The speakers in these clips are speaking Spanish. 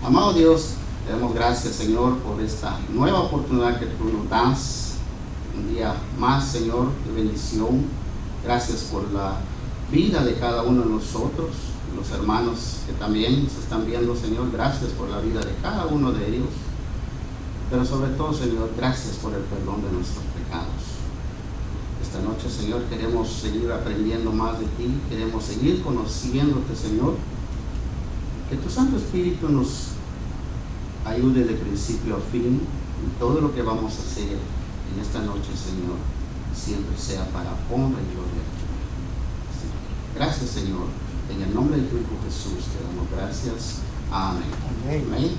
Amado Dios, te damos gracias, Señor, por esta nueva oportunidad que tú nos das. Un día más, Señor, de bendición. Gracias por la vida de cada uno de nosotros, los hermanos que también se están viendo, Señor. Gracias por la vida de cada uno de ellos. Pero sobre todo, Señor, gracias por el perdón de nuestros pecados. Esta noche, Señor, queremos seguir aprendiendo más de ti. Queremos seguir conociéndote, Señor. Que tu Santo Espíritu nos ayude de principio a fin y todo lo que vamos a hacer en esta noche, Señor, siempre sea para honra y gloria a ti. Gracias, Señor. En el nombre de tu Hijo Jesús te damos gracias. Amén. Amén. Amén.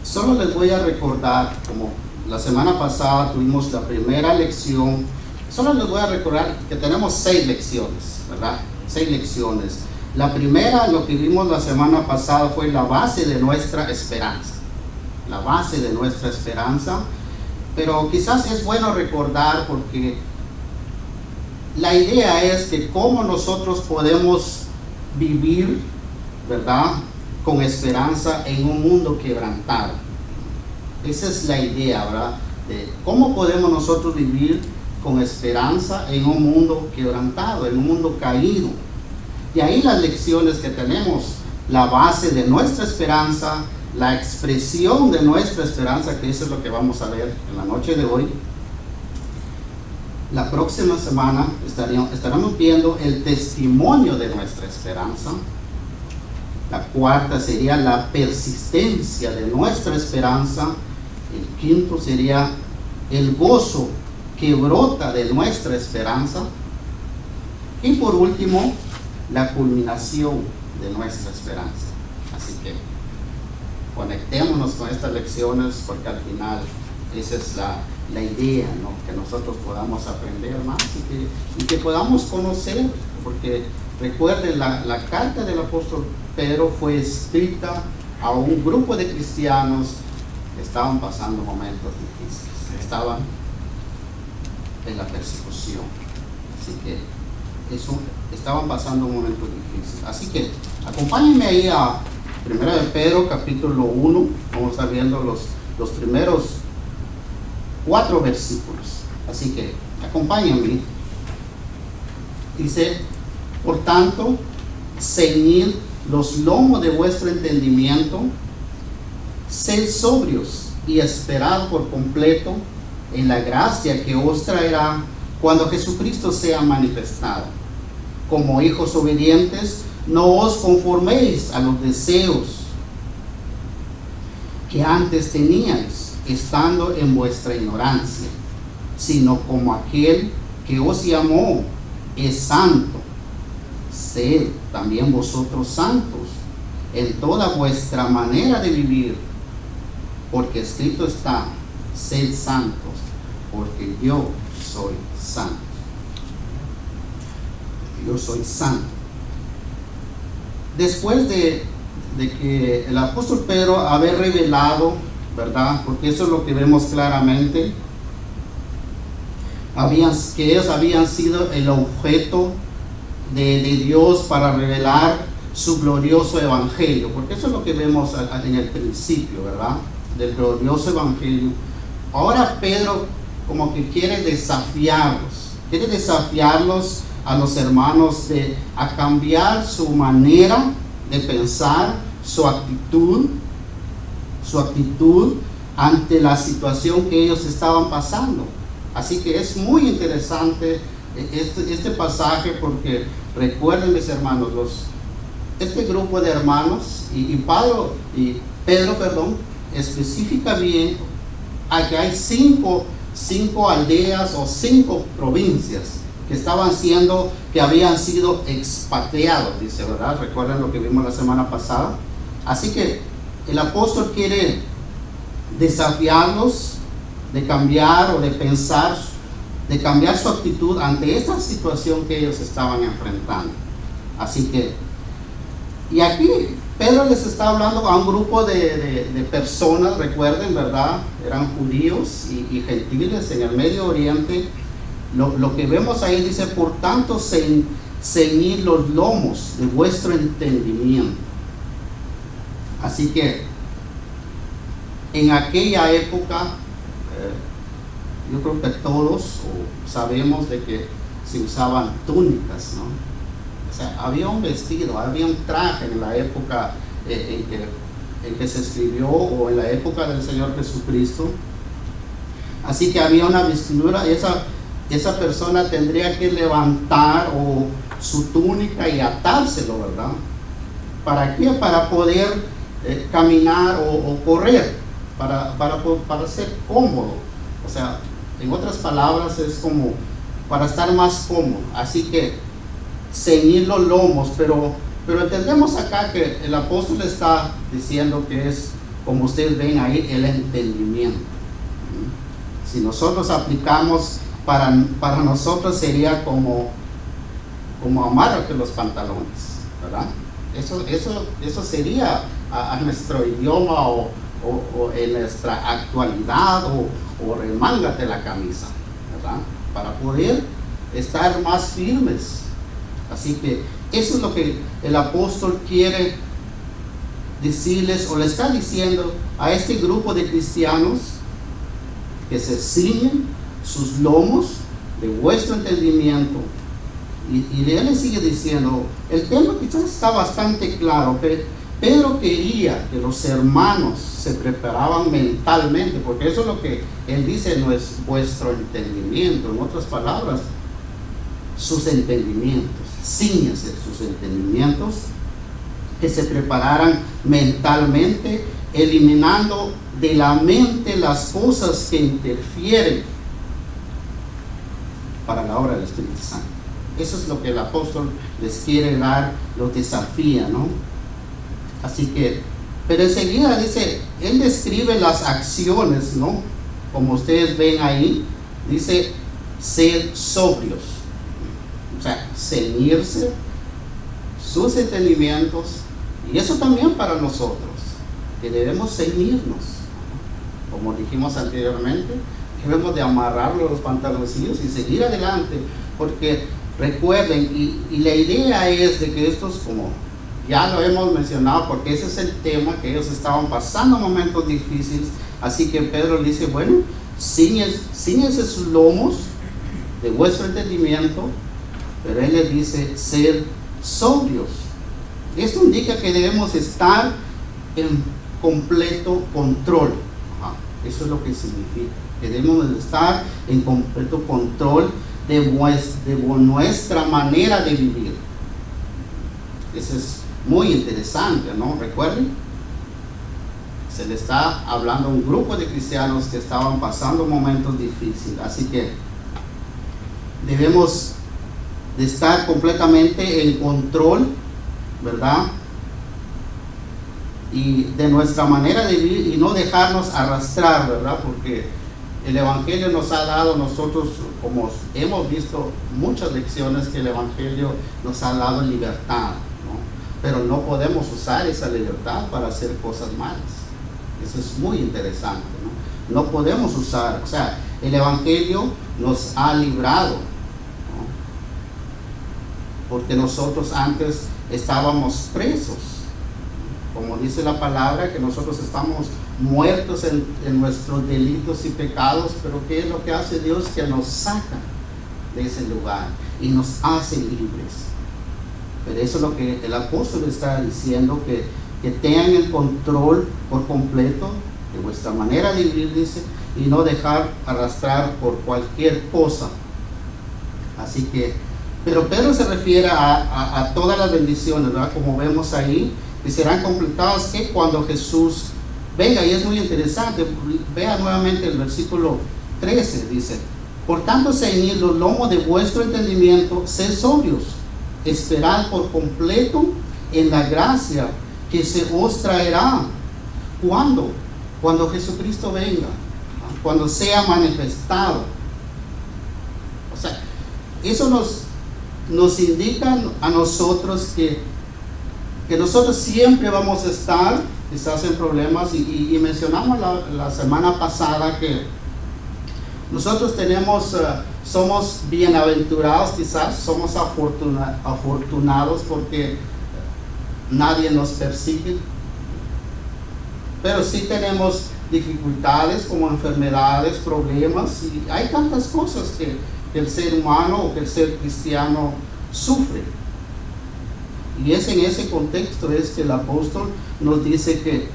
Solo les voy a recordar, como la semana pasada tuvimos la primera lección, solo les voy a recordar que tenemos 6 lecciones, ¿verdad? 6 lecciones. La primera, lo que vimos la semana pasada, fue la base de nuestra esperanza. La base de nuestra esperanza. Pero quizás es bueno recordar porque la idea es que cómo nosotros podemos vivir, ¿verdad?, con esperanza en un mundo quebrantado. Esa es la idea, ¿verdad? De cómo podemos nosotros vivir con esperanza en un mundo quebrantado, en un mundo caído. Y ahí las lecciones que tenemos, la base de nuestra esperanza, la expresión de nuestra esperanza, que eso es lo que vamos a ver en la noche de hoy. La próxima semana estaremos viendo el testimonio de nuestra esperanza. La cuarta sería la persistencia de nuestra esperanza. El quinto sería el gozo que brota de nuestra esperanza. Y por último, la culminación de nuestra esperanza. Así que conectémonos con estas lecciones porque al final esa es la idea, ¿no? Que nosotros podamos aprender más y que podamos conocer, porque recuerden, la carta del apóstol Pedro fue escrita a un grupo de cristianos que estaban pasando momentos difíciles, estaban en la persecución, así que estaban pasando un momento difícil. Así que acompáñenme ahí a 1 de Pedro capítulo 1, vamos a estar viendo los primeros 4 versículos, así que acompáñenme. Dice: por tanto, ceñid los lomos de vuestro entendimiento, sed sobrios y esperad por completo en la gracia que os traerá cuando Jesucristo sea manifestado. Como hijos obedientes, no os conforméis a los deseos que antes teníais, estando en vuestra ignorancia, sino como aquel que os llamó es santo. Sed también vosotros santos en toda vuestra manera de vivir, porque escrito está: sed santos, porque yo soy santo. Yo soy santo. Después de que el apóstol Pedro haber revelado, ¿verdad? Porque eso es lo que vemos claramente, que ellos habían sido el objeto de Dios para revelar su glorioso evangelio, porque eso es lo que vemos en el principio, ¿verdad? Del glorioso evangelio. Ahora Pedro como que quiere desafiarlos a los hermanos a cambiar su manera de pensar, su actitud ante la situación que ellos estaban pasando. Así que es muy interesante este pasaje, porque recuerden, mis hermanos, este grupo de hermanos y Pedro, especifica bien a que hay cinco aldeas o 5 provincias que habían sido expatriados, dice, ¿verdad? Recuerden lo que vimos la semana pasada. Así que el apóstol quiere desafiarlos de cambiar o de pensar, de cambiar su actitud ante esta situación que ellos estaban enfrentando. Así que, y aquí Pedro les está hablando a un grupo de personas, recuerden, ¿verdad? Eran judíos y gentiles en el Medio Oriente. Lo que vemos ahí dice: por tanto, ceñid los lomos de vuestro entendimiento. Así que en aquella época, yo creo que todos sabemos de que se usaban túnicas, ¿no? O sea, había un vestido, había un traje en la época en que se escribió, o en la época del Señor Jesucristo. Así que había una vestidura. Esa persona tendría que levantar su túnica y atárselo, ¿verdad? ¿Para qué? Para poder caminar o correr, para ser cómodo. O sea, en otras palabras, es como para estar más cómodo. Así que ceñir los lomos, pero entendemos acá que el apóstol está diciendo que es, como ustedes ven ahí, el entendimiento. Si nosotros aplicamos, para nosotros sería como amarrarte los pantalones, ¿verdad? Eso sería a nuestro idioma o en nuestra actualidad, o remángate la camisa, ¿verdad? Para poder estar más firmes. Así que eso es lo que el apóstol quiere decirles, o le está diciendo a este grupo de cristianos, que se ciñen sus lomos de vuestro entendimiento. Y él le sigue diciendo, el tema quizás está bastante claro, pero Pedro quería que los hermanos se preparaban mentalmente, porque eso es lo que él dice, no es vuestro entendimiento. En otras palabras, sus entendimientos, cíñense sus entendimientos, que se prepararan mentalmente, eliminando de la mente las cosas que interfieren para la obra del Espíritu Santo. Eso es lo que el apóstol les quiere dar, los desafía, ¿no? Así que, pero enseguida dice, él describe las acciones, ¿no? Como ustedes ven ahí, dice, ser sobrios. O sea, ceñirse sus entendimientos, y eso también para nosotros, que debemos ceñirnos. Como dijimos anteriormente, debemos de amarrar los pantaloncillos y seguir adelante, porque recuerden, y la idea es de que estos, como ya lo hemos mencionado, porque ese es el tema, que ellos estaban pasando momentos difíciles. Así que Pedro dice, bueno, cíñense sus lomos de vuestro entendimiento, pero él les dice, ser sobrios. Esto indica que debemos estar en completo control. Eso es lo que significa, que debemos estar en completo control de nuestra manera de vivir. Eso es muy interesante, ¿no? Recuerden, se le está hablando a un grupo de cristianos que estaban pasando momentos difíciles. Así que debemos de estar completamente en control, ¿verdad? Y de nuestra manera de vivir, y no dejarnos arrastrar, ¿verdad? Porque el Evangelio nos ha dado, nosotros, como hemos visto muchas lecciones, que el Evangelio nos ha dado libertad, ¿no? Pero no podemos usar esa libertad para hacer cosas malas. Eso es muy interesante, ¿no? No podemos usar, o sea, el Evangelio nos ha librado, ¿no? Porque nosotros antes estábamos presos. Como dice la palabra, que nosotros estamos muertos en nuestros delitos y pecados, pero ¿qué es lo que hace Dios? Que nos saca de ese lugar y nos hace libres. Pero eso es lo que el apóstol está diciendo, que tengan el control por completo de vuestra manera de vivir, dice, y no dejar arrastrar por cualquier cosa. Así que, pero Pedro se refiere a todas las bendiciones, ¿verdad? Como vemos ahí, y serán completadas que cuando Jesús venga. Y es muy interesante, vea nuevamente el versículo 13, dice, por tanto ceñid los lomos de vuestro entendimiento, sed sobrios, esperad por completo en la gracia que se os traerá. ¿Cuándo? Cuando Jesucristo venga, cuando sea manifestado. O sea, eso nos indica a nosotros que nosotros siempre vamos a estar quizás en problemas, y mencionamos la semana pasada que nosotros somos bienaventurados, quizás somos afortunados porque nadie nos persigue, pero sí tenemos dificultades como enfermedades, problemas, y hay tantas cosas que el ser humano o que el ser cristiano sufre. Y es en ese contexto es que el apóstol nos dice que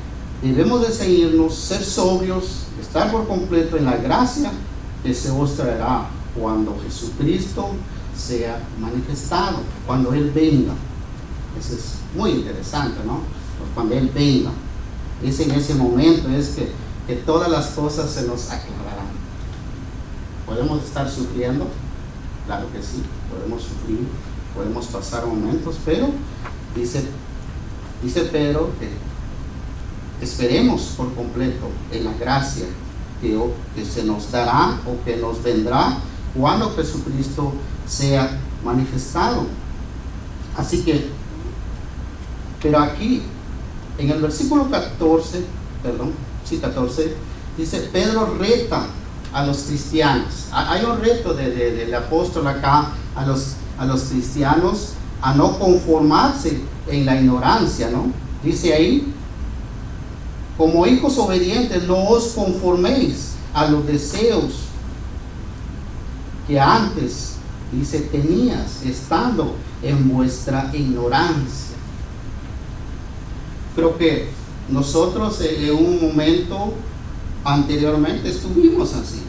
debemos de seguirnos, ser sobrios, estar por completo en la gracia que se os traerá cuando Jesucristo sea manifestado, cuando Él venga. Eso es muy interesante, ¿no? Cuando Él venga, es en ese momento es que todas las cosas se nos aclararán. ¿Podemos estar sufriendo? Claro que sí, podemos sufrir, podemos pasar momentos, pero dice Pedro que esperemos por completo en la gracia que se nos dará o que nos vendrá cuando Jesucristo sea manifestado. Así que, pero aquí en el versículo 14, dice, Pedro reta a los cristianos. Hay un reto del apóstol acá a los cristianos a no conformarse en la ignorancia, ¿no? Dice ahí, como hijos obedientes, no os conforméis a los deseos que antes, dice, tenías estando en vuestra ignorancia. Creo que nosotros en un momento anteriormente estuvimos así,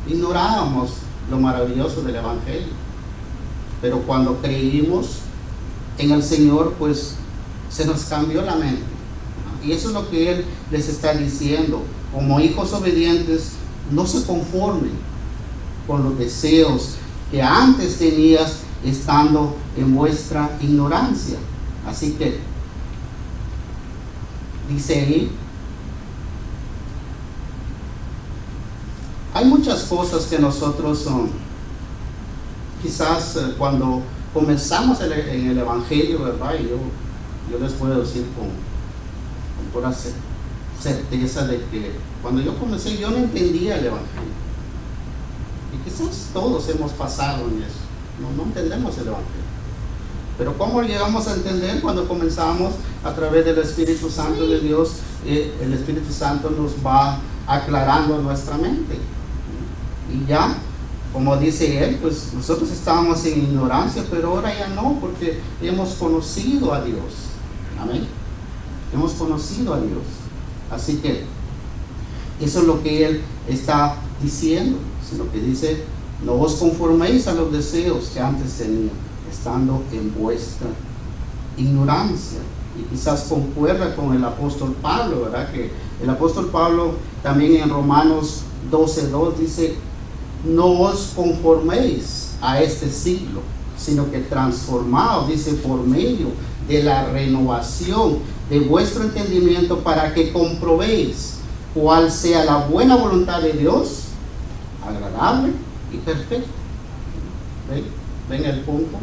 ignorábamos lo maravilloso del Evangelio, pero cuando creímos en el Señor, pues se nos cambió la mente. Y eso es lo que Él les está diciendo: como hijos obedientes, no se conformen con los deseos que antes tenías estando en vuestra ignorancia. Así que dice ahí, hay muchas cosas que nosotros quizás cuando comenzamos en el Evangelio, ¿verdad? Y yo les puedo decir con pura certeza de que cuando yo comencé, yo no entendía el Evangelio. Y quizás todos hemos pasado en eso, no entendemos el Evangelio. Pero ¿cómo llegamos a entender? Cuando comenzamos a través del Espíritu Santo de Dios, el Espíritu Santo nos va aclarando nuestra mente. Y ya, como dice él, pues nosotros estábamos en ignorancia, pero ahora ya no, porque hemos conocido a Dios. Amén. Hemos conocido a Dios. Así que eso es lo que él está diciendo, sino que dice, no os conforméis a los deseos que antes tenían, estando en vuestra ignorancia. Y quizás concuerda con el apóstol Pablo, ¿verdad? Que el apóstol Pablo también en Romanos 12:2 dice, no os conforméis a este siglo, sino que transformaos, dice, por medio de la renovación de vuestro entendimiento, para que comprobéis cuál sea la buena voluntad de Dios, agradable y perfecta. ¿Ven el punto?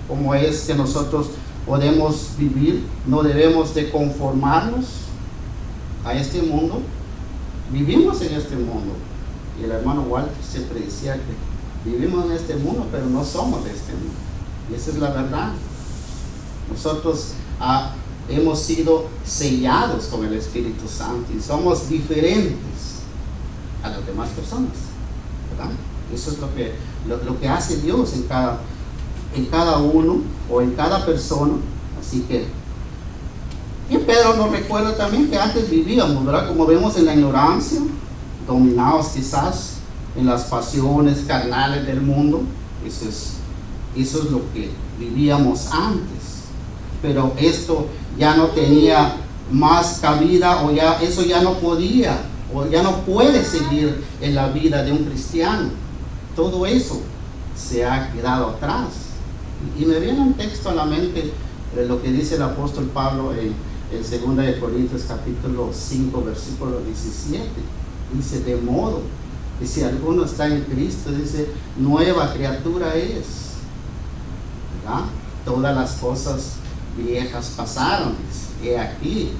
¿Cómo es que nosotros podemos vivir? No debemos de conformarnos a este mundo. Vivimos en este mundo. Y el hermano Walter siempre decía que vivimos en este mundo, pero no somos de este mundo. Y esa es la verdad. Nosotros hemos sido sellados con el Espíritu Santo y somos diferentes a las demás personas, ¿verdad? Eso es lo que hace Dios en cada uno o en cada persona. Así que, y Pedro nos recuerda también que antes vivíamos, ¿verdad? Como vemos, en la ignorancia, dominados quizás en las pasiones carnales del mundo. Eso es lo que vivíamos antes. Pero esto ya no tenía más cabida, o ya eso ya no podía, o ya no puede seguir en la vida de un cristiano. Todo eso se ha quedado atrás. Y me viene un texto a la mente de lo que dice el apóstol Pablo en 2 Corintios capítulo 5 versículo 17. Dice, de modo que si alguno está en Cristo, dice, nueva criatura es, ¿verdad? Todas las cosas viejas pasaron, dice, y aquí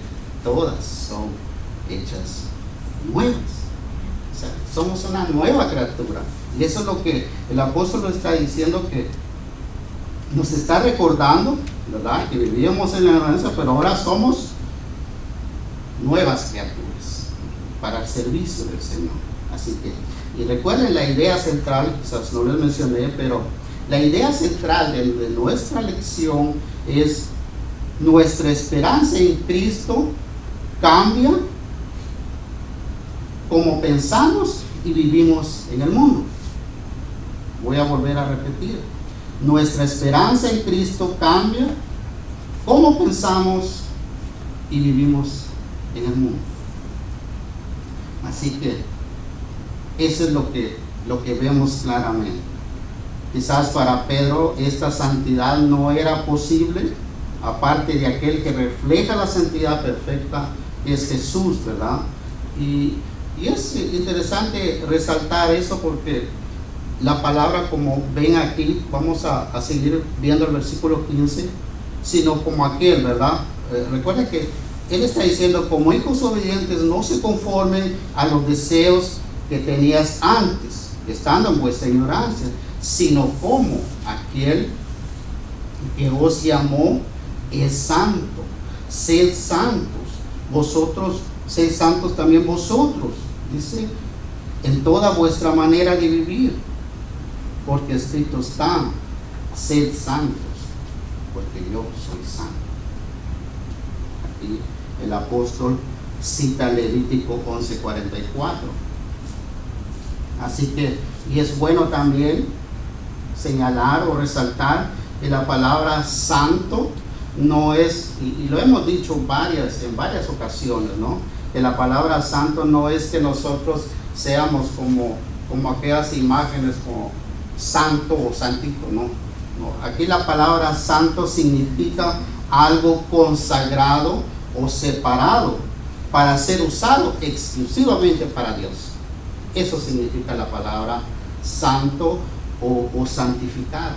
todas son hechas nuevas. O sea, somos una nueva criatura. Y eso es lo que el apóstol nos está diciendo, que nos está recordando, ¿verdad? Que vivíamos en la ignorancia, pero ahora somos nuevas criaturas para el servicio del Señor. Así que, y recuerden la idea central, quizás no les mencioné, pero la idea central de nuestra lección es: nuestra esperanza en Cristo cambia como pensamos y vivimos en el mundo. Voy a volver a repetir: nuestra esperanza en Cristo cambia como pensamos y vivimos en el mundo. Así que eso es lo que vemos claramente. Quizás para Pedro esta santidad no era posible, aparte de aquel que refleja la santidad perfecta, que es Jesús, ¿verdad? Y es interesante resaltar eso, porque la palabra, como ven aquí, vamos a seguir viendo el versículo 15, sino como aquel, ¿verdad? Recuerden que él está diciendo: como hijos obedientes, no se conformen a los deseos que tenías antes, estando en vuestra ignorancia, sino como aquel que os llamó es santo. Sed santos vosotros, sed santos también vosotros, dice, en toda vuestra manera de vivir, porque escrito está: sed santos, porque yo soy santo. Aquí el apóstol cita Levítico 11:44. Así que, y es bueno también señalar o resaltar que la palabra santo no es, y lo hemos dicho en varias ocasiones, ¿no? Que la palabra santo no es que nosotros seamos como aquellas imágenes como santo o santito, ¿no? No. Aquí la palabra santo significa algo consagrado o separado para ser usado exclusivamente para Dios. Eso significa la palabra santo o santificado,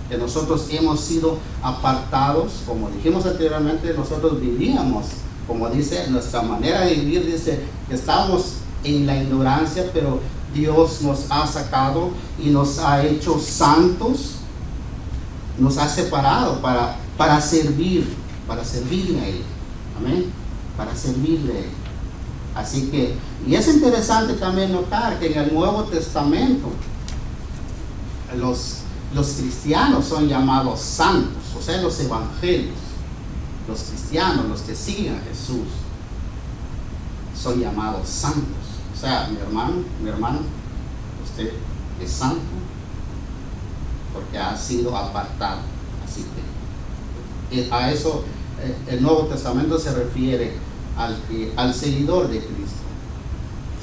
que nosotros hemos sido apartados. Como dijimos anteriormente, nosotros vivíamos, como dice, nuestra manera de vivir, dice que estábamos en la ignorancia, pero Dios nos ha sacado y nos ha hecho santos, nos ha separado para servirle a Él. Amén. Para servirle a Él. Así que, y es interesante también notar que en el Nuevo Testamento los cristianos son llamados santos, o sea, los evangelios, los cristianos, los que siguen a Jesús, son llamados santos. O sea, mi hermano, usted es santo porque ha sido apartado. Así que a eso el Nuevo Testamento se refiere al seguidor de Cristo.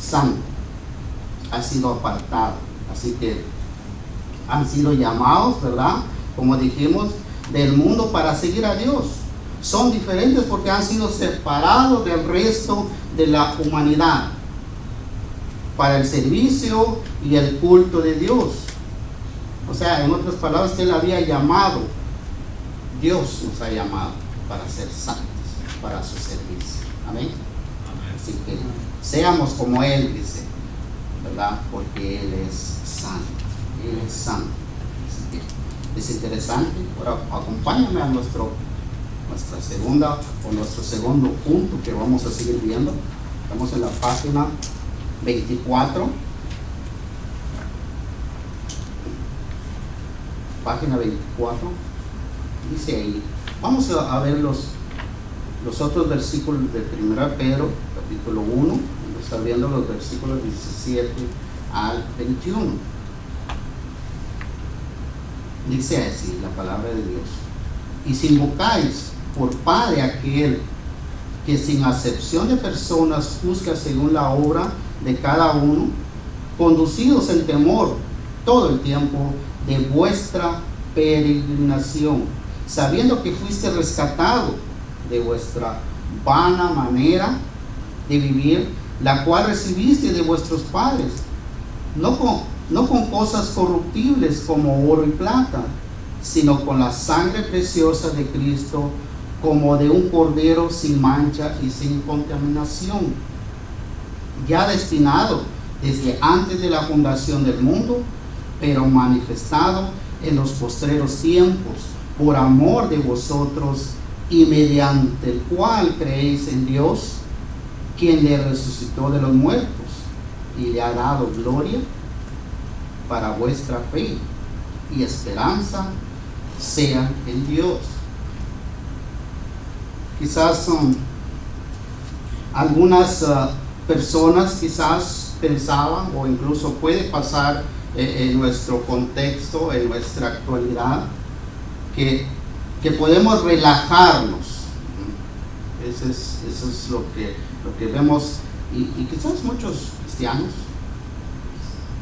Santo, ha sido apartado. Así que han sido llamados, ¿verdad? Como dijimos, del mundo para seguir a Dios. Son diferentes porque han sido separados del resto de la humanidad para el servicio y el culto de Dios. O sea, en otras palabras, que Él había llamado, Dios nos ha llamado para ser santos, para su servicio. Amén. Así que seamos como Él, dice, ¿verdad? Porque Él es santo. Él es santo. Así que es interesante. Ahora acompáñame a nuestro segundo punto que vamos a seguir viendo. Estamos en la página 24. Página 24. Dice ahí. Vamos a ver los otros versículos de 1 Pedro, capítulo 1. Está viendo los versículos 17 al 21. Dice así la palabra de Dios: y si invocáis por Padre aquel que sin acepción de personas juzga según la obra de cada uno, conducidos en temor todo el tiempo de vuestra peregrinación, sabiendo que fuiste rescatado de vuestra vana manera de vivir, la cual recibiste de vuestros padres, no con cosas corruptibles como oro y plata, sino con la sangre preciosa de Cristo, como de un cordero sin mancha y sin contaminación, ya destinado desde antes de la fundación del mundo, pero manifestado en los postreros tiempos, por amor de vosotros, y mediante el cual creéis en Dios, quien le resucitó de los muertos y le ha dado gloria, para vuestra fe y esperanza sea en Dios. Quizás algunas personas quizás pensaban, o incluso puede pasar en nuestro contexto, en nuestra actualidad, que podemos relajarnos. Eso es lo que vemos, y quizás muchos cristianos,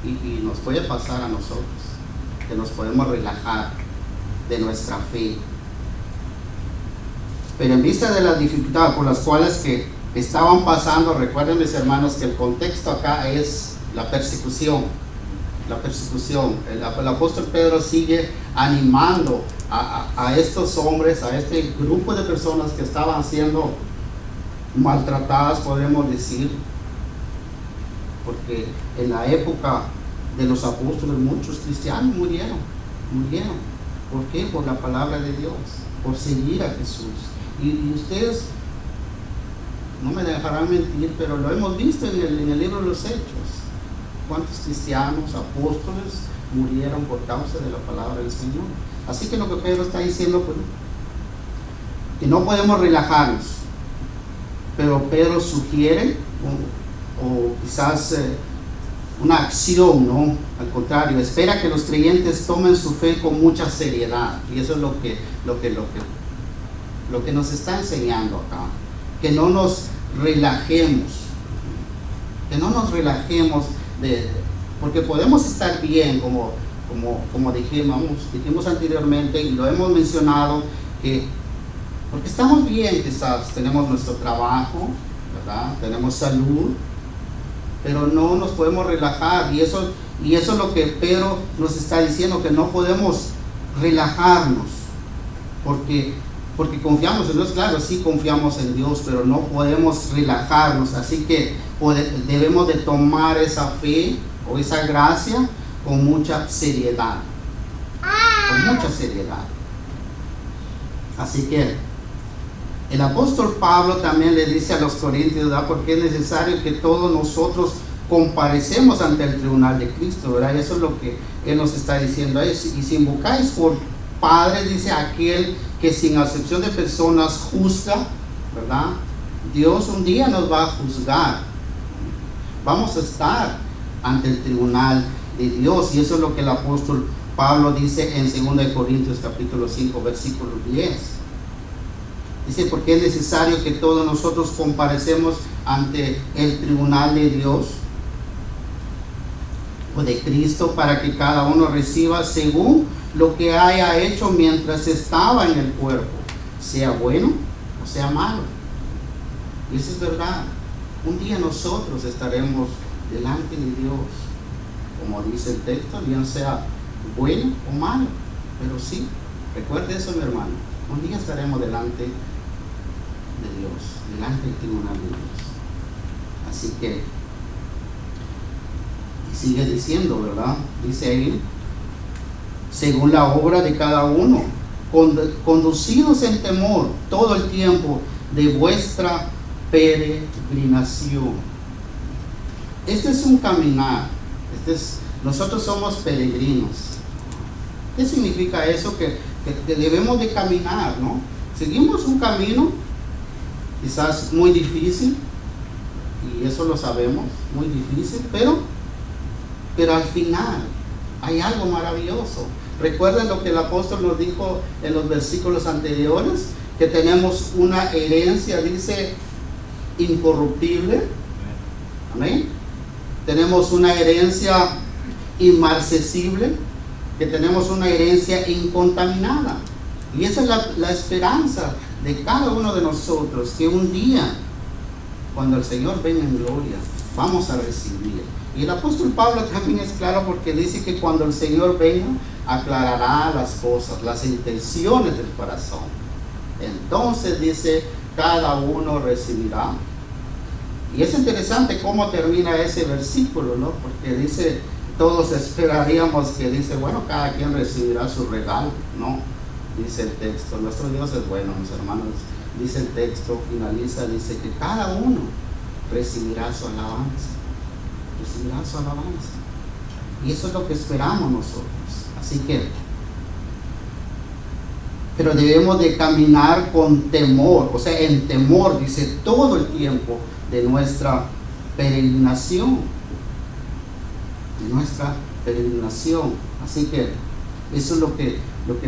y nos puede pasar a nosotros, que nos podemos relajar de nuestra fe. Pero en vista de las dificultades por las cuales que estaban pasando, recuerden, mis hermanos, que el contexto acá es la persecución. El apóstol Pedro sigue animando a estos hombres, a este grupo de personas que estaban siendo maltratadas, podemos decir, porque en la época de los apóstoles muchos cristianos murieron. ¿Por qué? Por la palabra de Dios, por seguir a Jesús. Y ustedes no me dejarán mentir, pero lo hemos visto en el libro de los Hechos. ¿Cuántos cristianos, apóstoles murieron por causa de la palabra del Señor? Así que lo que Pedro está diciendo, pues, que no podemos relajarnos, pero Pedro sugiere, o quizás una acción, ¿no? Al contrario, espera que los creyentes tomen su fe con mucha seriedad, y eso es lo que nos está enseñando acá, que no nos relajemos, porque podemos estar bien, como dijimos anteriormente, y lo hemos mencionado, porque estamos bien, quizás tenemos nuestro trabajo, ¿verdad? Tenemos salud, pero no nos podemos relajar, y eso es lo que Pedro nos está diciendo, que no podemos relajarnos, porque confiamos en Dios. Claro, sí confiamos en Dios, pero no podemos relajarnos. Así que debemos de tomar esa fe o esa gracia con mucha seriedad. Así que el apóstol Pablo también le dice a los corintios, ¿verdad? Porque es necesario que todos nosotros comparecemos ante el tribunal de Cristo, ¿verdad? Y eso es lo que él nos está diciendo ahí. Y si invocáis por Padre, dice, aquel que sin acepción de personas juzga, ¿verdad? Dios un día nos va a juzgar. Vamos a estar ante el tribunal de Dios, y eso es lo que el apóstol Pablo dice en 2 Corintios capítulo 5 versículo 10. Dice, porque es necesario que todos nosotros comparecemos ante el tribunal de Dios o de Cristo, para que cada uno reciba según lo que haya hecho mientras estaba en el cuerpo, sea bueno o sea malo. Y eso es verdad. Un día nosotros estaremos delante de Dios, como dice el texto, bien sea bueno o malo. Pero sí, recuerde eso, mi hermano, un día estaremos delante de Dios, delante del tribunal de Dios. Así que, y sigue diciendo, ¿verdad? Dice ahí, según la obra de cada uno, conducidos en temor todo el tiempo de vuestra peregrinación. Este es un caminar, nosotros somos peregrinos. ¿Qué significa eso? Que debemos de caminar, ¿no? Seguimos un camino, quizás muy difícil, y eso lo sabemos, muy difícil, pero al final hay algo maravilloso. Recuerden lo que el apóstol nos dijo en los versículos anteriores, que tenemos una herencia, dice, incorruptible. Amén. Tenemos una herencia inmarcesible, que tenemos una herencia incontaminada. Y esa es la esperanza de cada uno de nosotros, que un día, cuando el Señor venga en gloria, vamos a recibir. Y el apóstol Pablo también es claro, porque dice que cuando el Señor venga, aclarará las cosas, las intenciones del corazón. Entonces dice, cada uno recibirá. Y es interesante cómo termina ese versículo, ¿no? Porque dice, todos esperaríamos que dice, bueno, cada quien recibirá su regalo, ¿no? Dice el texto, nuestro Dios es bueno, mis hermanos. Dice el texto, finaliza, dice que cada uno recibirá su alabanza. Recibirá su alabanza. Y eso es lo que esperamos nosotros. Así que, pero debemos de caminar con temor, o sea, en temor, dice, todo el tiempo de nuestra peregrinación. De nuestra peregrinación. Así que eso es lo que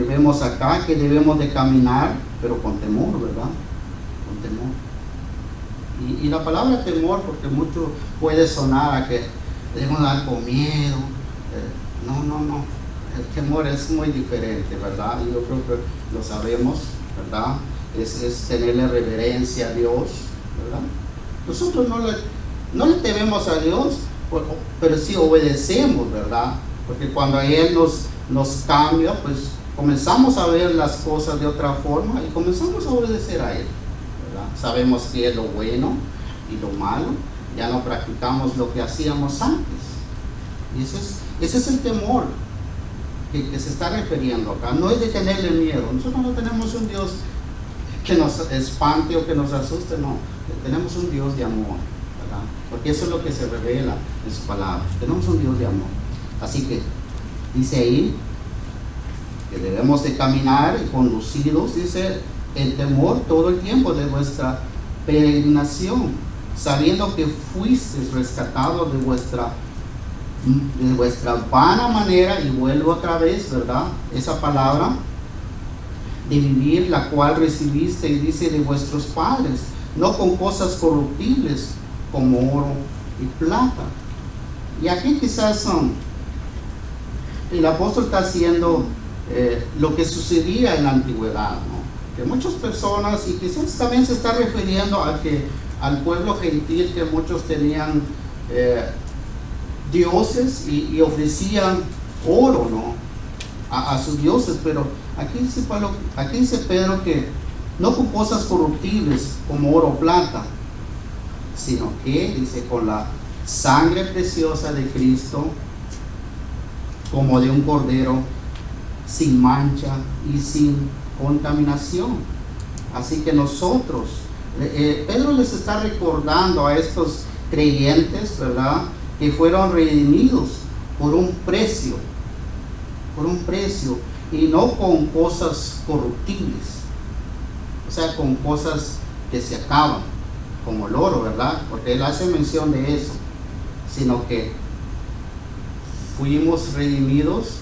vemos acá, que debemos de caminar, pero con temor, ¿verdad? Con temor. Y la palabra temor, porque mucho puede sonar a que debemos dar con miedo. No. El temor es muy diferente, ¿verdad? Yo creo que lo sabemos, ¿verdad? Es tenerle reverencia a Dios, ¿verdad? Nosotros no le tememos a Dios, pero sí obedecemos, ¿verdad? Porque cuando Él nos cambia, pues comenzamos a ver las cosas de otra forma y comenzamos a obedecer a Él, ¿verdad? Sabemos qué es lo bueno y lo malo, ya no practicamos lo que hacíamos antes. Y ese es el temor que se está refiriendo acá. No es de tenerle miedo. Nosotros no tenemos un Dios que nos espante o que nos asuste, no. Tenemos un Dios de amor, ¿verdad? Porque eso es lo que se revela en su palabra. Tenemos un Dios de amor. Así que dice ahí que debemos de caminar conducidos, dice, en temor todo el tiempo de vuestra peregrinación, sabiendo que fuisteis rescatados de vuestra vana manera, y vuelvo otra vez, ¿verdad? Esa palabra de vivir, la cual recibiste, y dice, de vuestros padres, no con cosas corruptibles como oro y plata. Y aquí quizás el apóstol está haciendo lo que sucedía en la antigüedad, ¿no? Que muchas personas, y quizás también se está refiriendo al pueblo gentil, que muchos tenían dioses y ofrecían oro, ¿no? A sus dioses, pero aquí dice Pedro que no con cosas corruptibles como oro o plata, sino que, dice, con la sangre preciosa de Cristo, como de un cordero sin mancha y sin contaminación. Así que nosotros, Pedro les está recordando a estos creyentes, ¿verdad?, que fueron redimidos por un precio, y no con cosas corruptibles, o sea, con cosas que se acaban, como el oro, ¿verdad? Porque él hace mención de eso, sino que fuimos redimidos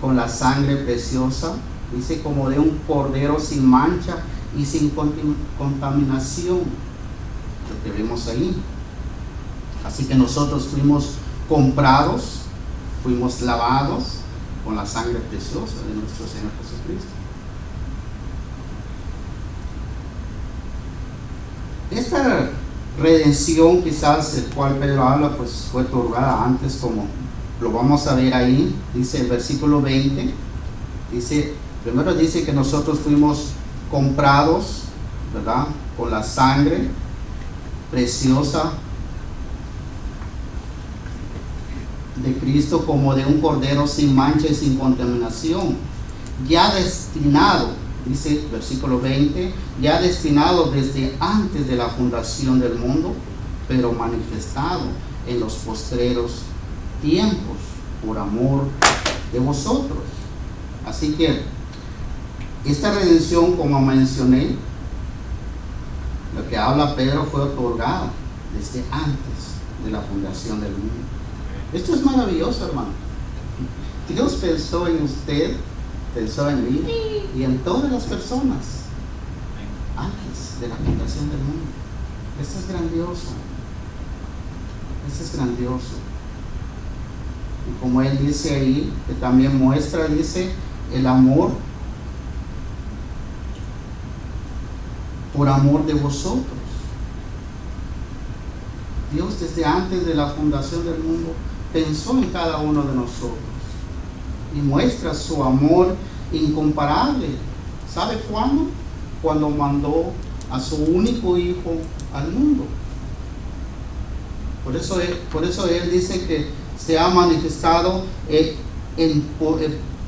con la sangre preciosa, dice, como de un cordero sin mancha y sin contaminación, lo que vemos ahí. Así que nosotros fuimos comprados, fuimos lavados con la sangre preciosa de nuestro Señor Jesucristo. Esta redención, quizás el cual Pedro habla, pues fue otorgada antes, como lo vamos a ver ahí. Dice el versículo 20, primero dice que nosotros fuimos comprados, ¿verdad?, con la sangre preciosa de Cristo, como de un cordero sin mancha y sin contaminación, ya destinado, dice versículo 20, ya destinado desde antes de la fundación del mundo, pero manifestado en los postreros tiempos por amor de vosotros. Así que esta redención, como mencioné, lo que habla Pedro, fue otorgada desde antes de la fundación del mundo. Esto es maravilloso, hermano. Dios pensó en usted, pensó en mí y en todas las personas antes de la fundación del mundo. Esto es grandioso. Esto es grandioso. Y como él dice ahí, que también muestra, dice, el amor por amor de vosotros. Dios, desde antes de la fundación del mundo, pensó en cada uno de nosotros y muestra su amor incomparable. ¿Sabe cuándo? Cuando mandó a su único hijo al mundo. Por eso él dice que se ha manifestado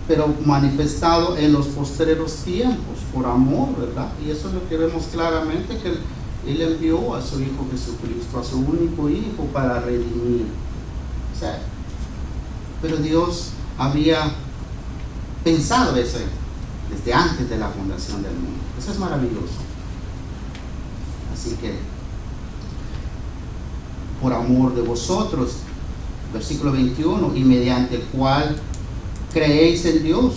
pero manifestado en los postreros tiempos por amor, ¿verdad? Y eso es lo que vemos claramente, que Él envió a su Hijo Jesucristo, a su único Hijo, para redimir. O sea, pero Dios había pensado eso desde antes de la fundación del mundo. Eso es maravilloso. Así que, por amor de vosotros, versículo 21, y mediante el cual creéis en Dios,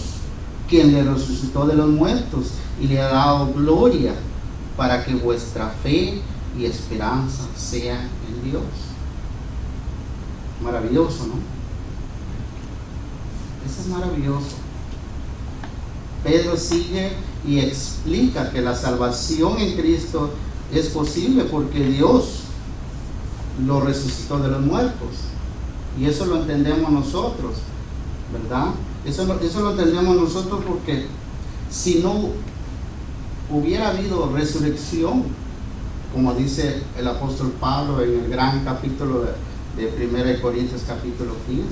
quien le resucitó de los muertos y le ha dado gloria, para que vuestra fe y esperanza sean en Dios. Maravilloso, ¿no? Eso es maravilloso. Pedro sigue y explica que la salvación en Cristo es posible porque Dios lo resucitó de los muertos. Y eso lo entendemos nosotros, ¿verdad? Eso lo entendemos nosotros porque si no hubiera habido resurrección, como dice el apóstol Pablo en el gran capítulo de 1 Corintios capítulo 15,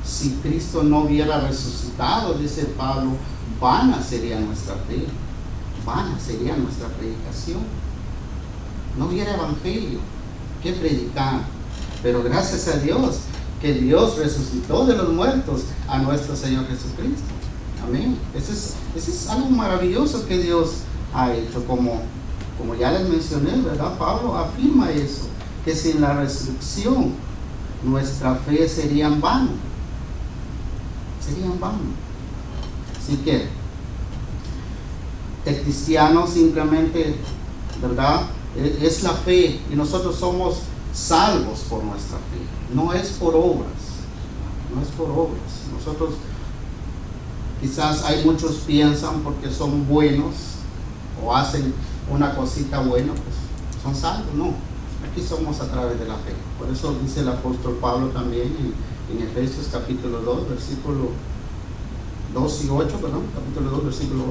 si Cristo no hubiera resucitado, dice Pablo, vana sería nuestra fe, vana sería nuestra predicación. No hubiera evangelio que predicar, pero gracias a Dios que Dios resucitó de los muertos a nuestro Señor Jesucristo. Amén. Eso es algo maravilloso que Dios ha hecho, como ya les mencioné, ¿verdad? Pablo afirma eso, que sin la resurrección nuestra fe sería en vano. Sería en vano. Así que el cristiano simplemente, ¿verdad?, es la fe, y nosotros somos salvos por nuestra fe. No es por obras. No es por obras. Nosotros, quizás hay muchos piensan porque son buenos o hacen una cosita buena, pues son salvos. No, aquí somos a través de la fe. Por eso dice el apóstol Pablo también en Efesios capítulo 2, versículo 2 y 8, perdón, capítulo 2, versículo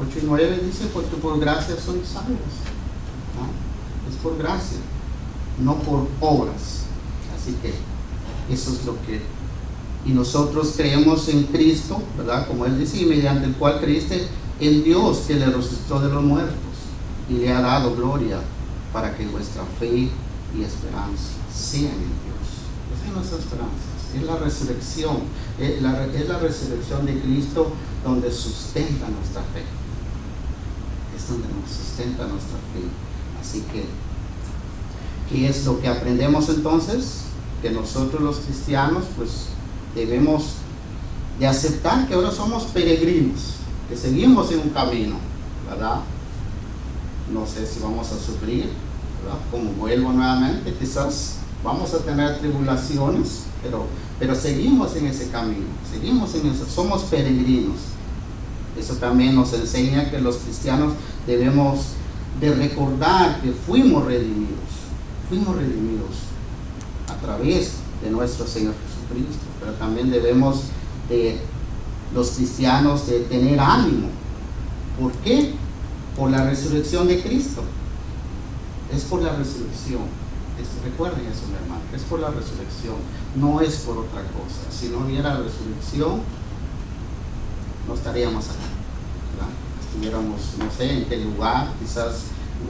8 y 9, dice, porque por gracia sois salvos, ¿no? Es por gracia, no por obras. Así que eso es lo que, y nosotros creemos en Cristo, ¿verdad? Como él dice, y mediante el cual creíste en Dios, que le resucitó de los muertos y le ha dado gloria, para que vuestra fe y esperanza sean en Dios. Esa es nuestra esperanza, es la resurrección, es la resurrección de Cristo donde sustenta nuestra fe, es donde nos sustenta nuestra fe. Así que, ¿qué es lo que aprendemos entonces? Que nosotros los cristianos pues debemos de aceptar que ahora somos peregrinos, que seguimos en un camino, ¿verdad? No sé si vamos a sufrir, ¿verdad? Como vuelvo nuevamente, quizás vamos a tener tribulaciones, pero seguimos en ese camino, seguimos en eso, somos peregrinos. Eso también nos enseña que los cristianos debemos de recordar que fuimos redimidos a través de nuestro Señor Jesucristo, pero también debemos de los cristianos de tener ánimo. ¿Por qué? Por la resurrección de Cristo. Es por la resurrección. Recuerden eso, mi hermano, es por la resurrección, no es por otra cosa. Si no hubiera resurrección, no estaríamos acá, ¿verdad? Estuviéramos, no sé en qué lugar, quizás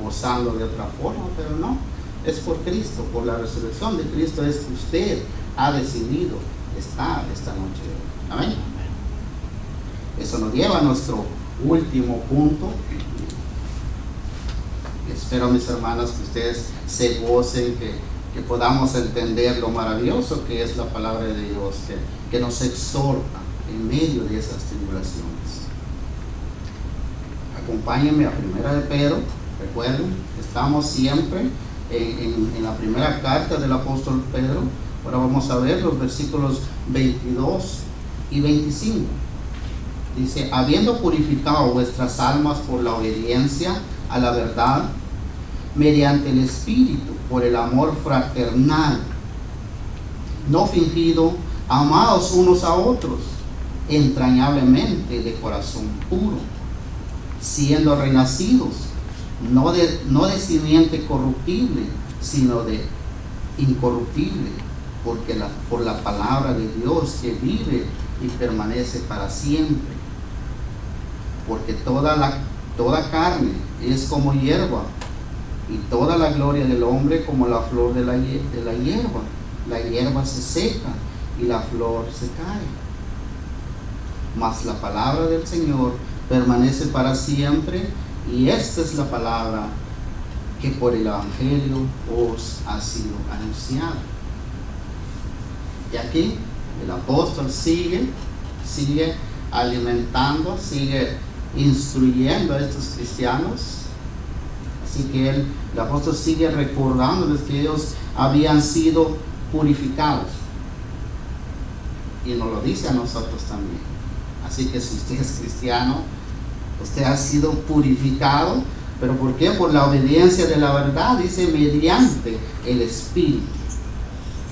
gozando de otra forma, pero no, es por Cristo, por la resurrección de Cristo es que usted ha decidido estar esta noche. Amén. Eso nos lleva a nuestro último punto. Espero, mis hermanas, que ustedes se gocen, que podamos entender lo maravilloso que es la palabra de Dios, que nos exhorta en medio de esas tribulaciones. Acompáñenme a Primera de Pedro. Recuerden, estamos siempre en la primera carta del apóstol Pedro. Ahora vamos a ver los versículos 22 y 25. Dice, habiendo purificado vuestras almas por la obediencia a la verdad, mediante el Espíritu, por el amor fraternal, no fingido, amados unos a otros, entrañablemente de corazón puro, siendo renacidos, no de simiente corruptible, sino de incorruptible, por la palabra de Dios que vive y permanece para siempre. Porque toda carne es como hierba, y toda la gloria del hombre como la flor de la hierba. La hierba se seca y la flor se cae. Mas la palabra del Señor permanece para siempre, y esta es la palabra que por el Evangelio os ha sido anunciada. Y aquí el apóstol sigue alimentando, sigue instruyendo a estos cristianos. Así que el apóstol sigue recordándoles que ellos habían sido purificados, y nos lo dice a nosotros también. Así que si usted es cristiano, usted ha sido purificado. ¿Pero por qué? Por la obediencia de la verdad, dice, mediante el Espíritu.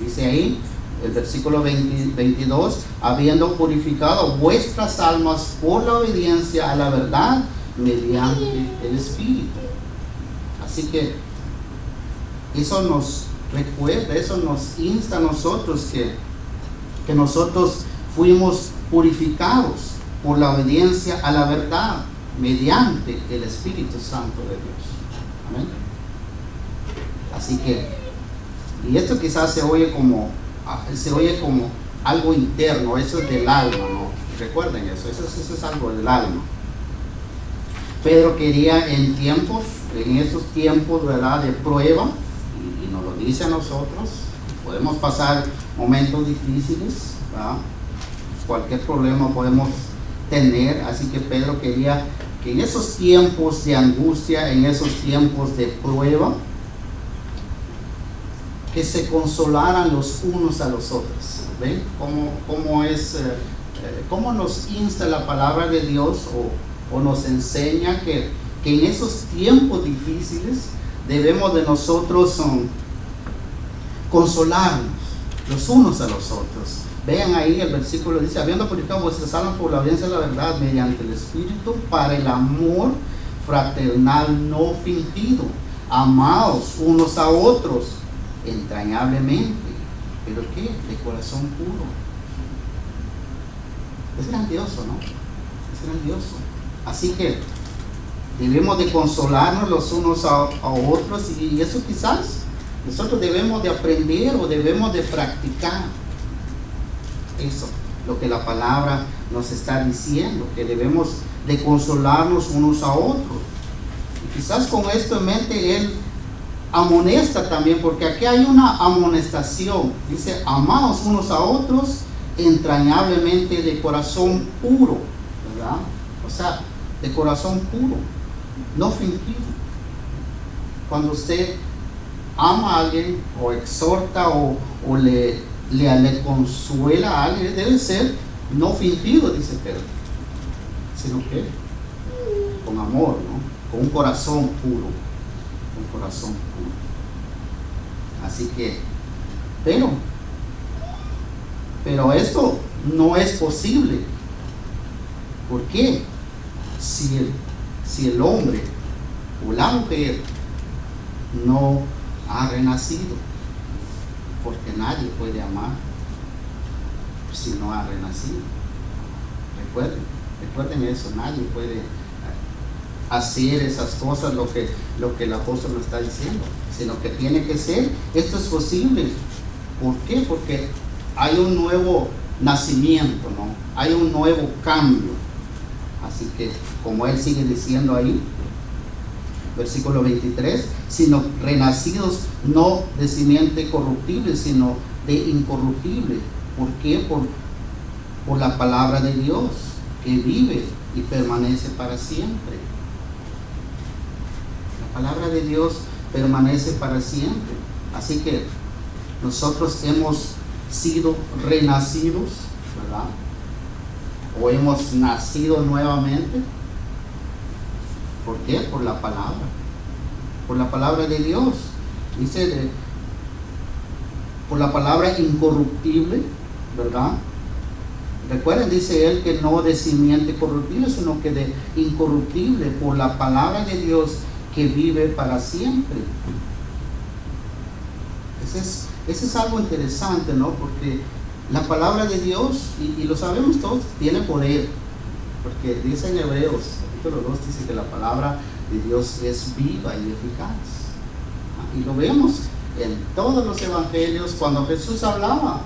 Dice ahí el versículo 22, habiendo purificado vuestras almas por la obediencia a la verdad mediante el Espíritu. Así que eso nos recuerda, eso nos insta a nosotros que nosotros fuimos purificados por la obediencia a la verdad mediante el Espíritu Santo de Dios. Amén. Así que, y esto quizás se oye como algo interno, eso es del alma, ¿no? Recuerden eso es algo del alma. Pedro quería en esos tiempos, ¿verdad?, de prueba, y nos lo dice a nosotros, podemos pasar momentos difíciles, ¿verdad? Cualquier problema podemos tener, así que Pedro quería que en esos tiempos de angustia, en esos tiempos de prueba, que se consolaran los unos a los otros. ¿Ven? ¿Cómo nos insta la palabra de Dios o nos enseña que en esos tiempos difíciles debemos de nosotros consolarnos los unos a los otros? Vean ahí el versículo, dice, habiendo purificado vuestras almas por la obediencia a la verdad mediante el Espíritu, para el amor fraternal no fingido, amaos unos a otros entrañablemente, ¿pero qué? De corazón puro. Es grandioso, ¿no? Es grandioso. Así que debemos de consolarnos los unos a otros, y eso quizás nosotros debemos de aprender o debemos de practicar. Eso, lo que la palabra nos está diciendo, que debemos de consolarnos unos a otros. Y quizás con esto en mente él amonesta también, porque aquí hay una amonestación. Dice, amaos unos a otros entrañablemente de corazón puro, ¿verdad? O sea, de corazón puro, no fingido. Cuando usted ama a alguien o exhorta o le consuela a alguien, debe ser no fingido, dice Pedro, sino que con amor, ¿no? Con un corazón puro, un corazón puro. Así que, pero esto no es posible. ¿Por qué? Si el hombre o la mujer no ha renacido, porque nadie puede amar si no ha renacido. Recuerden eso, nadie puede hacer esas cosas, lo que el apóstol nos está diciendo, sino que tiene que ser, esto es posible. ¿Por qué? Porque hay un nuevo nacimiento, ¿no? Hay un nuevo cambio. Así que, como él sigue diciendo ahí, versículo 23, sino renacidos no de simiente corruptible, sino de incorruptible. ¿Por qué? Por la palabra de Dios, que vive y permanece para siempre. La palabra de Dios permanece para siempre. Así que nosotros hemos sido renacidos, ¿verdad? O hemos nacido nuevamente. ¿Por qué? Por la palabra de Dios. Dice por la palabra incorruptible, ¿verdad? Recuerden, dice él, que no de simiente corruptible, sino que de incorruptible, por la palabra de Dios que vive para siempre. Ese es algo interesante, ¿no? Porque la palabra de Dios, y lo sabemos todos, tiene poder. Porque dice en Hebreos, capítulo 2, dice que la palabra de Dios es viva y eficaz. Y lo vemos en todos los evangelios cuando Jesús hablaba,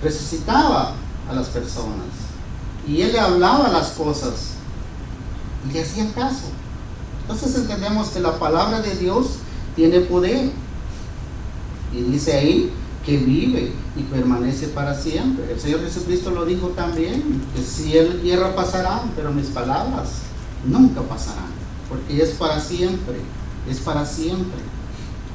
resucitaba a las personas. Y Él le hablaba las cosas y le hacían caso. Entonces entendemos que la palabra de Dios tiene poder. Y dice ahí que vive y permanece para siempre. El Señor Jesucristo lo dijo también, que cielo y tierra pasarán, pero mis palabras nunca pasarán, porque es para siempre, es para siempre.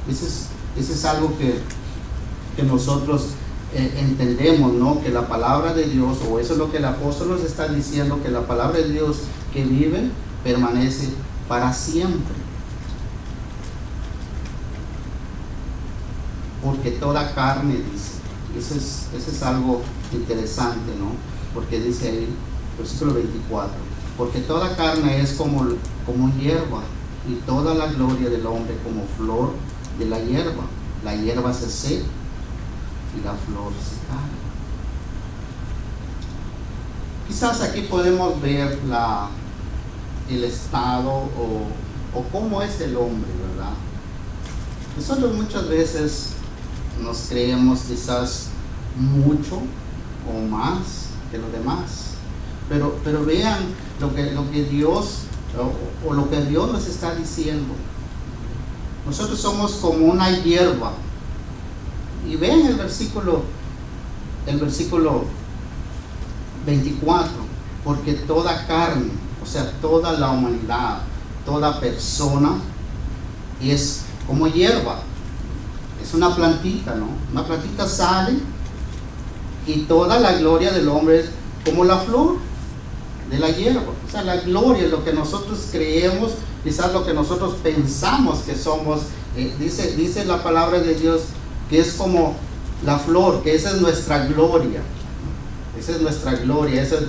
Ese es algo que nosotros entendemos, ¿no? Que la palabra de Dios, o eso es lo que el apóstol nos está diciendo, que la palabra de Dios que vive, permanece para siempre. Porque toda carne, dice, eso es algo interesante, ¿no? Porque dice ahí, versículo 24, porque toda carne es como hierba, y toda la gloria del hombre como flor de la hierba. La hierba se seca y la flor se cae. Quizás aquí podemos ver el estado o cómo es el hombre, ¿verdad? Nosotros muchas veces nos creemos quizás mucho o más que los demás, pero vean lo que Dios o lo que Dios nos está diciendo. Nosotros somos como una hierba. Y vean el versículo 24, porque toda carne, o sea, toda la humanidad, toda persona es como hierba. Es una plantita, ¿no? Una plantita sale y toda la gloria del hombre es como la flor de la hierba. O sea, la gloria es lo que nosotros creemos, quizás lo que nosotros pensamos que somos. Dice la palabra de Dios que es como la flor, que esa es nuestra gloria. Esa es nuestra gloria. Esa es,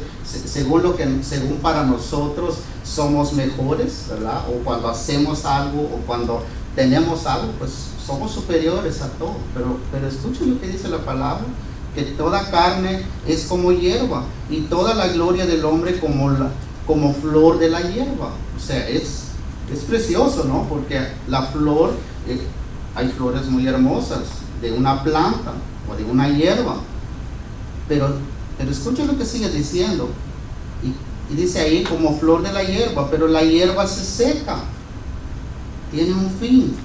según para nosotros somos mejores, ¿verdad? O cuando hacemos algo o cuando tenemos algo, pues somos superiores a todo. Pero escuchen lo que dice la palabra, que toda carne es como hierba y toda la gloria del hombre como flor de la hierba. O sea, es precioso, ¿no? Porque la flor, hay flores muy hermosas de una planta o de una hierba, pero escuchen lo que sigue diciendo, y dice ahí como flor de la hierba, pero la hierba se seca, tiene un fin,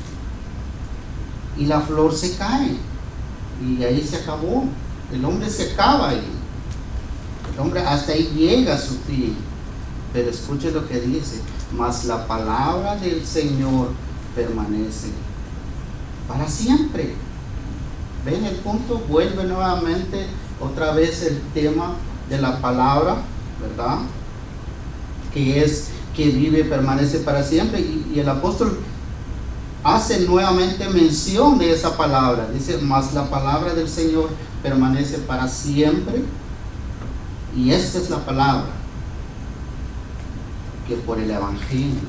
y la flor se cae, y ahí se acabó. El hombre se acaba ahí, el hombre hasta ahí llega a su fin. Pero escuchen lo que dice, mas la palabra del Señor permanece para siempre. Ven el punto, vuelve nuevamente otra vez el tema de la palabra, ¿verdad? Que es que vive, permanece para siempre, y el apóstol hace nuevamente mención de esa palabra. Dice, mas la palabra del Señor permanece para siempre, y esta es la palabra que por el evangelio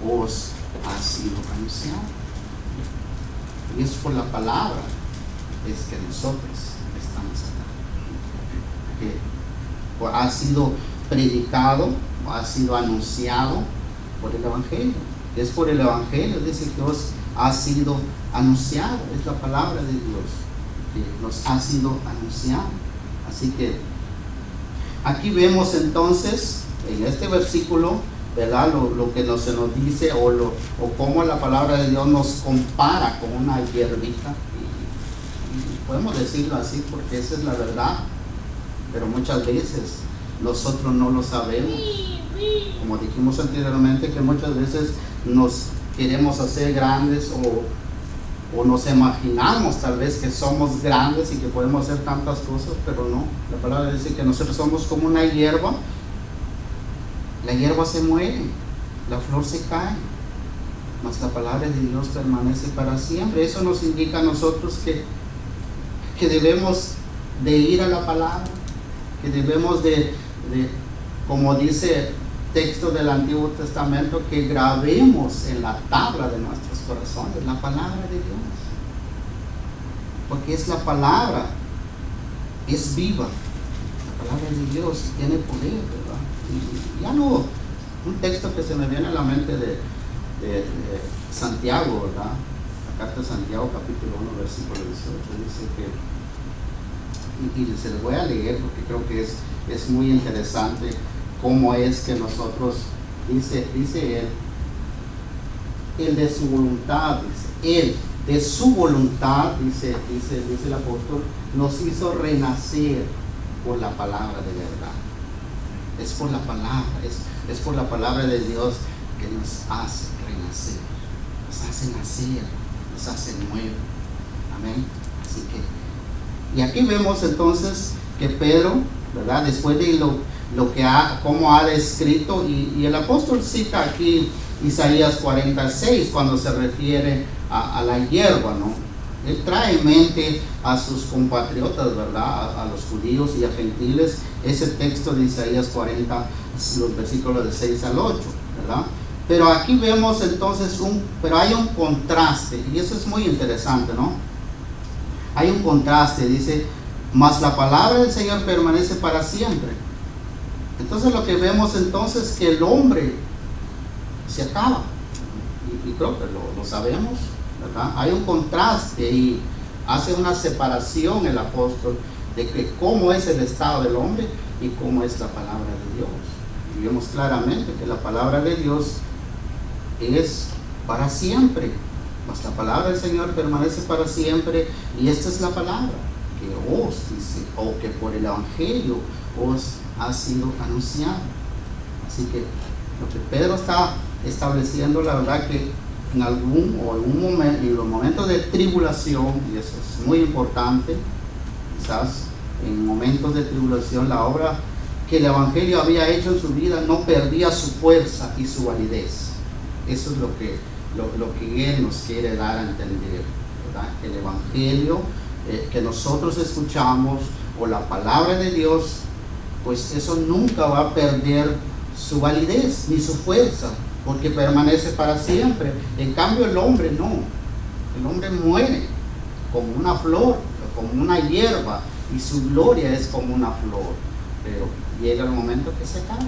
os ha sido anunciado. Y es por la palabra es que nosotros estamos acá, que ha sido predicado, ha sido anunciado por el evangelio. Es por el evangelio, dice que os ha sido anunciado, es la palabra de Dios que nos ha sido anunciado. Así que aquí vemos entonces en este versículo, ¿verdad? Lo que se nos dice o cómo la palabra de Dios nos compara con una hierbita, y podemos decirlo así porque esa es la verdad, pero muchas veces nosotros no lo sabemos. Como dijimos anteriormente, que muchas veces nos queremos hacer grandes o nos imaginamos tal vez que somos grandes y que podemos hacer tantas cosas, pero no. La palabra dice que nosotros somos como una hierba. La hierba se muere, la flor se cae, mas la palabra de Dios permanece para siempre. Eso nos indica a nosotros que debemos de ir a la palabra, que debemos de como dice texto del Antiguo Testamento, que grabemos en la tabla de nuestros corazones la palabra de Dios, porque es la palabra, es viva, la palabra de Dios tiene poder, ¿verdad? Y ya no, un texto que se me viene a la mente de Santiago, ¿verdad? La carta de Santiago, capítulo 1, versículo 18, dice que, y se les voy a leer porque creo que es muy interesante cómo es que nosotros, dice él de su voluntad, dice, él de su voluntad, dice el apóstol, nos hizo renacer por la palabra de verdad. Es por la palabra, es por la palabra de Dios que nos hace renacer, nos hace nacer, nos hace nuevo. Amén. Así que, y aquí vemos entonces que Pedro, ¿verdad? Después de cómo ha descrito, y el apóstol cita aquí Isaías 46 cuando se refiere a la hierba, ¿no? Él trae en mente a sus compatriotas, ¿verdad? A los judíos y a gentiles, ese texto de Isaías 40, los versículos de 6 al 8, ¿verdad? Pero aquí vemos entonces pero hay un contraste, y eso es muy interesante, ¿no? Hay un contraste, dice, mas la palabra del Señor permanece para siempre. Entonces lo que vemos entonces es que el hombre se acaba, y creo que lo sabemos, ¿verdad? Hay un contraste y hace una separación el apóstol de que cómo es el estado del hombre y cómo es la palabra de Dios. Y vemos claramente que la palabra de Dios es para siempre, mas la palabra del Señor permanece para siempre, y esta es la palabra que os dice, o que por el evangelio os ha sido anunciado. Así que lo que Pedro está estableciendo, la verdad que en en los momentos de tribulación, y eso es muy importante, quizás en momentos de tribulación la obra que el evangelio había hecho en su vida no perdía su fuerza y su validez. Eso es lo que él nos quiere dar a entender, ¿verdad? Que el evangelio que nosotros escuchamos, o la palabra de Dios, pues eso nunca va a perder su validez ni su fuerza, porque permanece para siempre. En cambio el hombre no, el hombre muere como una flor, como una hierba, y su gloria es como una flor, pero llega el momento que se acaba,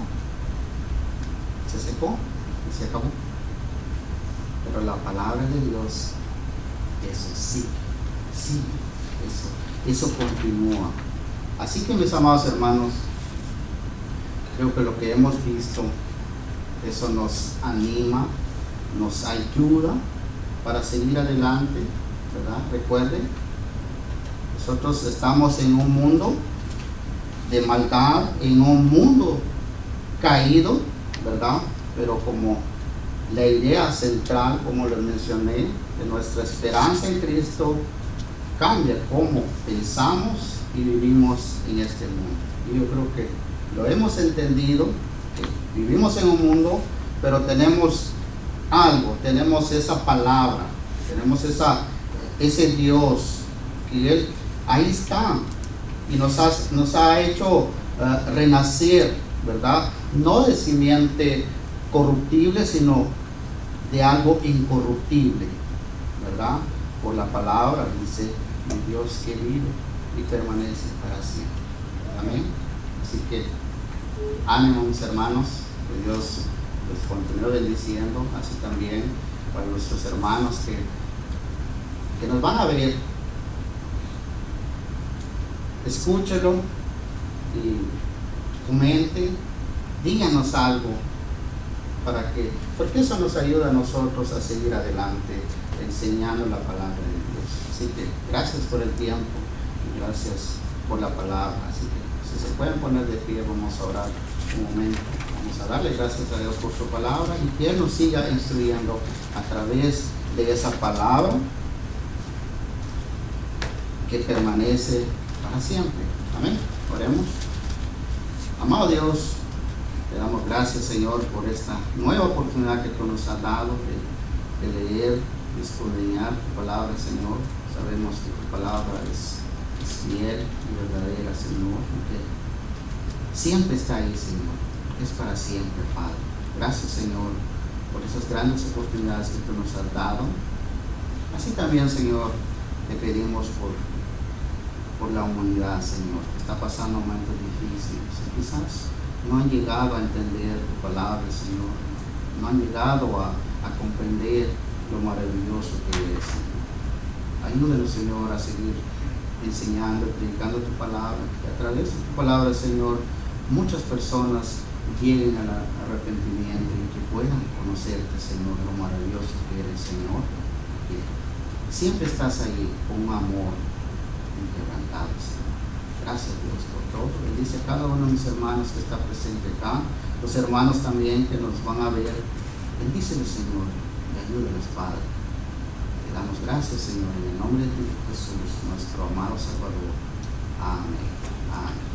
se secó y se acabó. Pero la palabra de Dios, eso sí, eso continúa. Así que, mis amados hermanos, creo que lo que hemos visto, eso nos anima, nos ayuda para seguir adelante, ¿verdad? Recuerden, nosotros estamos en un mundo de maldad, en un mundo caído, ¿verdad? Pero como la idea central, como les mencioné, de nuestra esperanza en Cristo, cambia cómo pensamos y vivimos en este mundo. Y yo creo que lo hemos entendido, que vivimos en un mundo, pero tenemos algo, tenemos esa palabra, tenemos ese Dios, que Él ahí está, y nos ha hecho renacer, ¿verdad? No de simiente corruptible, sino de algo incorruptible, ¿verdad? Por la palabra, dice mi Dios que vive y permanece para siempre. Amén. Así que ánimo, mis hermanos, que Dios les continúe bendiciendo, así también para nuestros hermanos que nos van a ver. Escúchelo y comente, díganos algo, porque eso nos ayuda a nosotros a seguir adelante enseñando la palabra de Dios. Así que gracias por el tiempo y gracias por la palabra. Así que si se pueden poner de pie, vamos a orar un momento. Vamos a darle gracias a Dios por su palabra y que Él nos siga instruyendo a través de esa palabra que permanece para siempre. Amén. Oremos. Amado Dios, te damos gracias, Señor, por esta nueva oportunidad que tú nos has dado de leer, de escudriñar tu palabra, Señor. Sabemos que tu palabra es fiel y verdadera, Señor, y que siempre está ahí, Señor. Es para siempre, Padre. Gracias, Señor, por esas grandes oportunidades que tú nos has dado. Así también, Señor, te pedimos por la humanidad, Señor, que está pasando momentos difíciles. Quizás no han llegado a entender tu palabra, Señor. No han llegado a comprender lo maravilloso que eres, Señor. Ayúdanos, Señor, a seguir enseñando, predicando tu palabra, que a través de tu palabra, Señor, muchas personas lleguen al arrepentimiento y que puedan conocerte, Señor, lo maravilloso que eres, Señor, que siempre estás ahí con un amor inquebrantable, Señor. Gracias, Dios, por todo. Bendice a cada uno de mis hermanos que está presente acá, los hermanos también que nos van a ver. Bendícelos, Señor, y ayúdanos, Padre. Te damos gracias, Señor, en el nombre de Jesús, nuestro amado Salvador. Amén. Amén.